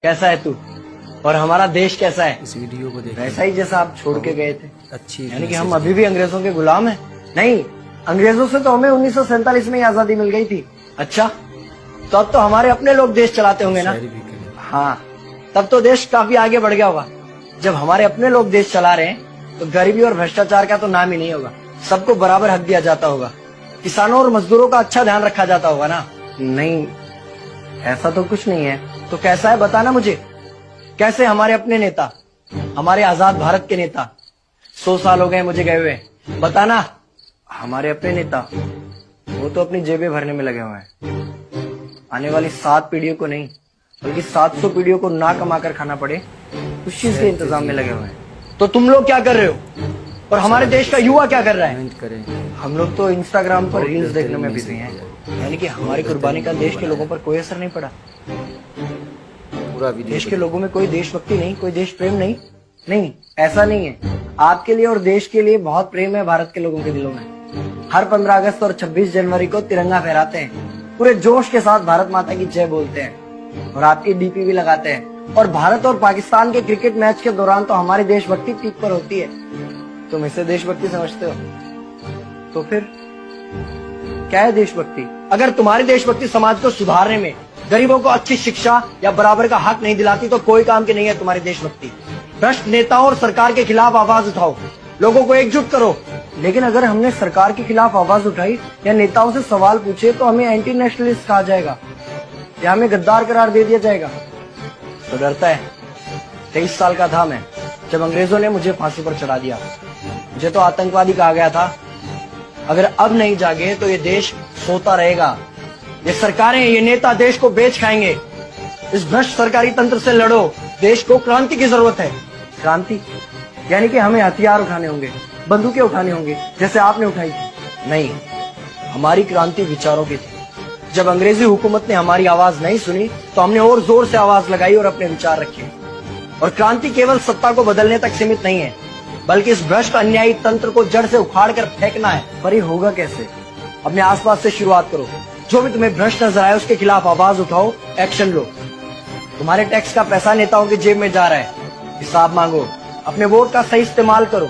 कैसा है तू और हमारा देश कैसा है? इस वीडियो को देख वैसा ही जैसा आप छोड़ के गए थे। अच्छी यानी कि हम अभी भी अंग्रेजों के गुलाम हैं? नहीं, अंग्रेजों से तो हमें 1947 में ही आजादी मिल गई थी। अच्छा, तो अब तो हमारे अपने लोग देश चलाते होंगे ना? हाँ, तब तो देश काफी आगे बढ़ गया होगा। जब हमारे अपने लोग देश चला रहे हैं तो गरीबी और भ्रष्टाचार का तो नाम ही नहीं होगा। सबको बराबर हक दिया जाता होगा, किसानों और मजदूरों का अच्छा ध्यान रखा जाता होगा ना? नहीं, ऐसा तो कुछ नहीं है। तो कैसा है बताना मुझे। कैसे हमारे अपने नेता, हमारे आजाद भारत के नेता, 100 साल हो गए मुझे गए हुए, बताना। हमारे अपने नेता वो तो अपनी जेबें भरने में लगे हुए हैं। आने वाली 7 पीढ़ियों को नहीं बल्कि 700 पीढ़ियों को ना कमा कर खाना पड़े उस चीज के इंतजाम में लगे हुए हैं। तो तुम लोग क्या कर रहे हो और हमारे देश का युवा क्या कर रहा है? हम लोग तो इंस्टाग्राम पर रील्स देखने में बिजी हैं। यानी कि हमारी कुर्बानी का देश के लोगों पर कोई असर नहीं पड़ा। देश के लोगों में कोई देशभक्ति नहीं, कोई देश प्रेम नहीं। नहीं, ऐसा नहीं है। आपके लिए और देश के लिए बहुत प्रेम है भारत के लोगों के दिलों में। हर 15 अगस्त और 26 जनवरी को तिरंगा फहराते हैं, पूरे जोश के साथ भारत माता की जय बोलते हैं और आपकी डीपी भी लगाते हैं। और भारत और पाकिस्तान के क्रिकेट मैच के दौरान तो हमारी देशभक्ति पीक पर होती है। तुम इसे देशभक्ति समझते हो? तो फिर क्या है देशभक्ति? अगर तुम्हारी देशभक्ति समाज को सुधारने में, गरीबों को अच्छी शिक्षा या बराबर का हक नहीं दिलाती तो कोई काम की नहीं है तुम्हारी देशभक्ति। भ्रष्ट नेताओं और सरकार के खिलाफ आवाज उठाओ, लोगों को एकजुट करो। लेकिन अगर हमने सरकार के खिलाफ आवाज उठाई या नेताओं से सवाल पूछे तो हमें एंटी नेशनलिस्ट कहा जाएगा या हमें गद्दार करार दे दिया जाएगा। तो डरता है। 23 साल का था मैं जब अंग्रेजों ने मुझे फांसी पर चढ़ा दिया। मुझे तो आतंकवादी कहा गया था। अगर अब नहीं जागे तो ये देश सोता रहेगा। ये सरकारें, ये नेता देश को बेच खाएंगे। इस भ्रष्ट सरकारी तंत्र से लड़ो। देश को क्रांति की जरूरत है। क्रांति यानी कि हमें हथियार उठाने होंगे, बंदूकें उठानी होंगी जैसे आपने उठाई थी। नहीं, हमारी क्रांति विचारों की थी। जब अंग्रेजी हुकूमत ने हमारी आवाज नहीं सुनी तो हमने और जोर से आवाज लगाई और अपने विचार रखे। और क्रांति केवल सत्ता को बदलने तक सीमित नहीं है, बल्कि इस भ्रष्ट अन्यायी तंत्र को जड़ से उखाड़ कर फेंकना है। पर ये होगा कैसे? अपने आसपास से शुरुआत करो। जो भी तुम्हें भ्रष्ट नजर आए उसके खिलाफ आवाज उठाओ, एक्शन लो। तुम्हारे टैक्स का पैसा नेताओं की जेब में जा रहा है, हिसाब मांगो। अपने वोट का सही इस्तेमाल करो।